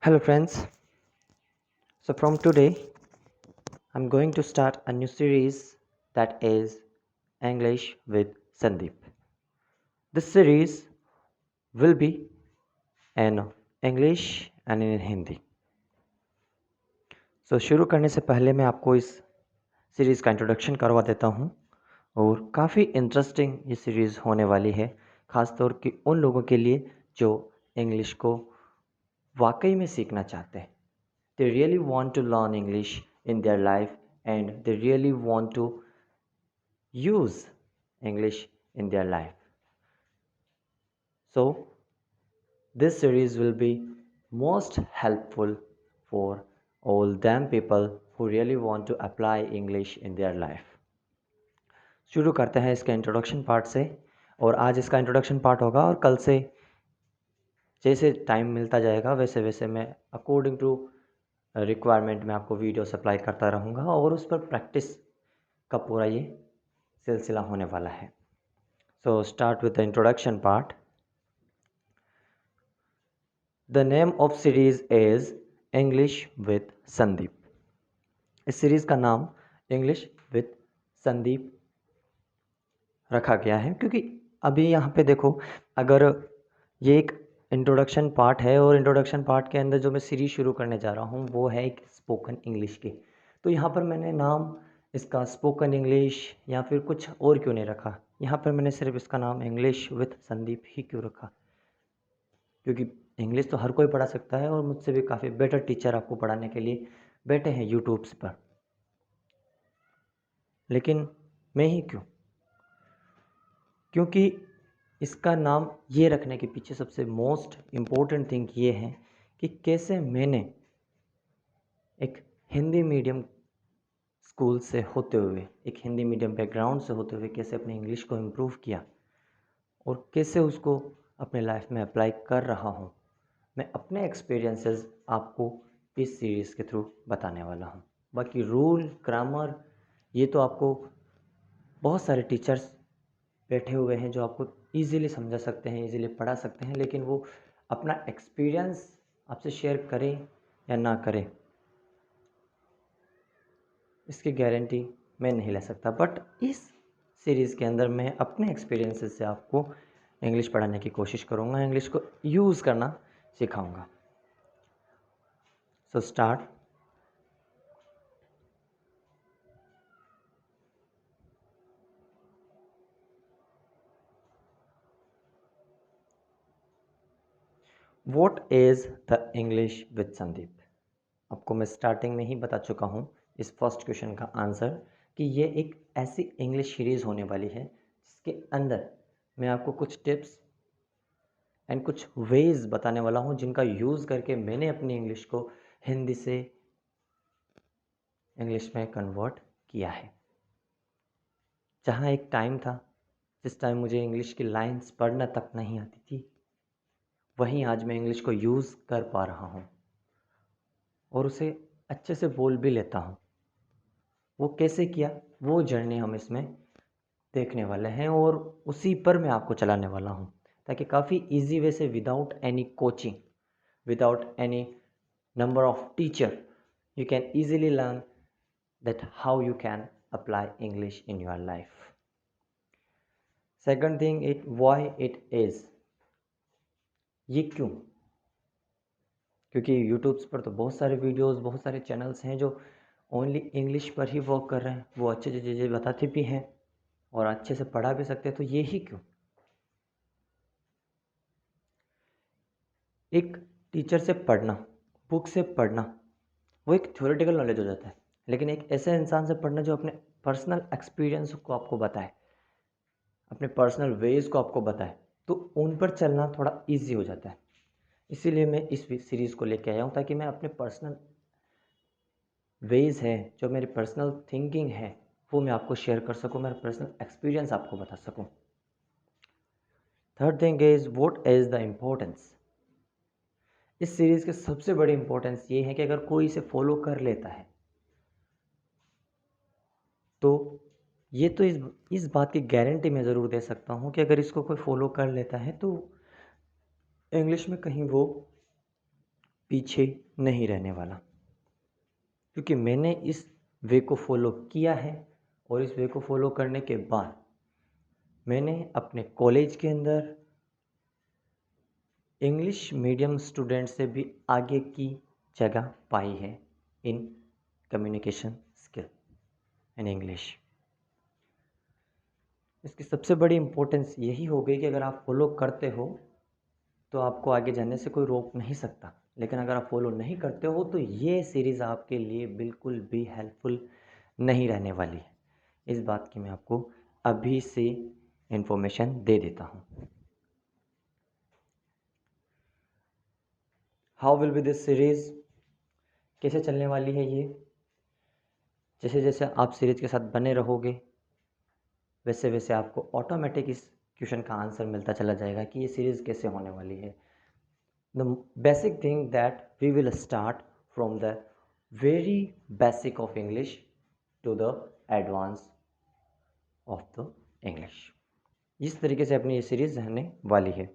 Hello, friends. So, from today, I'm going to start a new series that is English with Sandeep. This series will be in English and in Hindi. So, शुरू करने से पहले मैं आपको इस series का introduction करवा देता हूँ और काफ़ी इंटरेस्टिंग ये सीरीज़ होने वाली है, ख़ास तौर की उन लोगों के लिए जो इंग्लिश को वाकई में सीखना चाहते हैं. They really want to learn English in their life and they really want to use English in their life. So, this series will be most helpful for all them people who really want to apply English in their life. शुरू करते हैं इसके introduction part से और आज इसका introduction part होगा और कल से जैसे टाइम मिलता जाएगा वैसे वैसे मैं अकॉर्डिंग टू रिक्वायरमेंट में आपको वीडियो सप्लाई करता रहूँगा और उस पर प्रैक्टिस का पूरा ये सिलसिला होने वाला है. So start with the introduction part. The name of series is English with Sandeep. इस सीरीज़ का नाम इंग्लिश विद संदीप रखा गया है क्योंकि अभी यहाँ पे देखो, अगर ये एक इंट्रोडक्शन पार्ट है और इंट्रोडक्शन पार्ट के अंदर जो मैं सीरीज़ शुरू करने जा रहा हूँ वो है एक स्पोकन इंग्लिश की. तो यहाँ पर मैंने नाम इसका स्पोकन इंग्लिश या फिर कुछ और क्यों नहीं रखा. यहाँ पर मैंने सिर्फ इसका नाम इंग्लिश विद संदीप ही क्यों रखा, क्योंकि इंग्लिश तो हर कोई पढ़ा सकता है और मुझसे भी काफ़ी बेटर टीचर आपको पढ़ाने के लिए बैठे हैं यूट्यूब्स पर. लेकिन मैं ही क्यों? क्योंकि इसका नाम ये रखने के पीछे सबसे मोस्ट इम्पोर्टेंट थिंग ये है कि कैसे मैंने एक हिंदी मीडियम स्कूल से होते हुए, एक हिंदी मीडियम बैकग्राउंड से होते हुए कैसे अपने इंग्लिश को इम्प्रूव किया और कैसे उसको अपने लाइफ में अप्लाई कर रहा हूँ. मैं अपने एक्सपीरियंसेस आपको इस सीरीज़ के थ्रू बताने वाला हूँ. बाकी रूल ग्रामर ये तो आपको बहुत सारे टीचर्स बैठे हुए हैं जो आपको इजीली समझा सकते हैं, इजीली पढ़ा सकते हैं, लेकिन वो अपना एक्सपीरियंस आपसे शेयर करें या ना करें इसकी गारंटी मैं नहीं ले सकता. बट इस सीरीज़ के अंदर मैं अपने एक्सपीरियंसेस से आपको इंग्लिश पढ़ाने की कोशिश करूँगा, इंग्लिश को यूज़ करना सिखाऊंगा. So start. What is the English with Sandeep. आपको मैं स्टार्टिंग में ही बता चुका हूँ इस फर्स्ट क्वेश्चन का आंसर कि ये एक ऐसी इंग्लिश सीरीज़ होने वाली है जिसके अंदर मैं आपको कुछ टिप्स एंड कुछ वेज बताने वाला हूँ जिनका यूज़ करके मैंने अपनी इंग्लिश को हिंदी से इंग्लिश में कन्वर्ट किया है. जहाँ एक टाइम था जिस टाइम मुझे इंग्लिश की लाइंस पढ़ना तक नहीं आती थी, वहीं आज मैं इंग्लिश को यूज़ कर पा रहा हूँ और उसे अच्छे से बोल भी लेता हूँ. वो कैसे किया वो जर्नी हम इसमें देखने वाले हैं और उसी पर मैं आपको चलाने वाला हूँ ताकि काफ़ी इजी वे से without any coaching, without any number of teacher, you can easily learn that how you can apply English in your life. Second thing, why it is. ये क्यों? क्योंकि यूट्यूब्स पर तो बहुत सारे वीडियोस, बहुत सारे चैनल्स हैं जो ओनली इंग्लिश पर ही वर्क कर रहे हैं. वो अच्छे अच्छे चीज़ें बताते भी हैं और अच्छे से पढ़ा भी सकते हैं. तो ये ही क्यों? एक टीचर से पढ़ना, बुक से पढ़ना, वो एक थ्योरेटिकल नॉलेज हो जाता है. लेकिन एक ऐसे इंसान से पढ़ना जो अपने पर्सनल एक्सपीरियंस को आपको बताए, अपने पर्सनल वेज को आपको बताए, तो उन पर चलना थोड़ा इजी हो जाता है. इसीलिए मैं इस सीरीज़ को लेके आया हूँ ताकि मैं अपने पर्सनल वेज हैं, जो मेरी पर्सनल थिंकिंग है, वो मैं आपको शेयर कर सकूँ, मेरा पर्सनल एक्सपीरियंस आपको बता सकूँ. Third thing is what is the importance. इस सीरीज़ के सबसे बड़ी इम्पोर्टेंस ये है कि अगर कोई इसे फॉलो कर लेता है तो ये तो इस बात की गारंटी मैं ज़रूर दे सकता हूँ कि अगर इसको कोई फॉलो कर लेता है तो इंग्लिश में कहीं वो पीछे नहीं रहने वाला, क्योंकि मैंने इस वे को फॉलो किया है और इस वे को फॉलो करने के बाद मैंने अपने कॉलेज के अंदर इंग्लिश मीडियम स्टूडेंट से भी आगे की जगह पाई है in communication skill in English. इसकी सबसे बड़ी इम्पोर्टेंस यही हो गई कि अगर आप फॉलो करते हो तो आपको आगे जाने से कोई रोक नहीं सकता, लेकिन अगर आप फॉलो नहीं करते हो तो ये सीरीज़ आपके लिए बिल्कुल भी हेल्पफुल नहीं रहने वाली है। इस बात की मैं आपको अभी से इन्फॉर्मेशन दे देता हूँ। How will be this series, कैसे चलने वाली है ये? जैसे जैसे आप सीरीज़ के साथ बने रहोगे वैसे वैसे आपको ऑटोमेटिक इस क्वेश्चन का आंसर मिलता चला जाएगा कि ये सीरीज़ कैसे होने वाली है। The basic thing that we will start from the very basic of English to the advance of the English। इस तरीके से अपनी ये सीरीज़ रहने वाली है।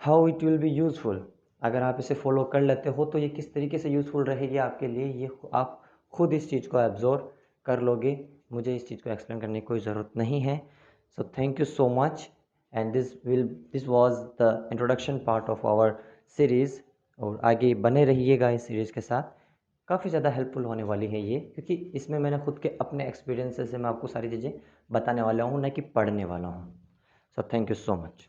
How it will be useful, अगर आप इसे फॉलो कर लेते हो तो ये किस तरीके से यूज़फुल रहेगी आपके लिए, ये आप खुद इस चीज़ को एब्जॉर्व कर लोगे। मुझे इस चीज़ को एक्सप्लेन करने की कोई ज़रूरत नहीं है। So thank you so much and this was the introduction part of our series. और आगे बने रहिएगा इस सीरीज़ के साथ, काफ़ी ज़्यादा हेल्पफुल होने वाली है ये, क्योंकि इसमें मैंने खुद के अपने एक्सपीरियंसेस से मैं आपको सारी चीज़ें बताने वाला हूँ, ना कि पढ़ने वाला हूँ। सो थैंक यू सो मच।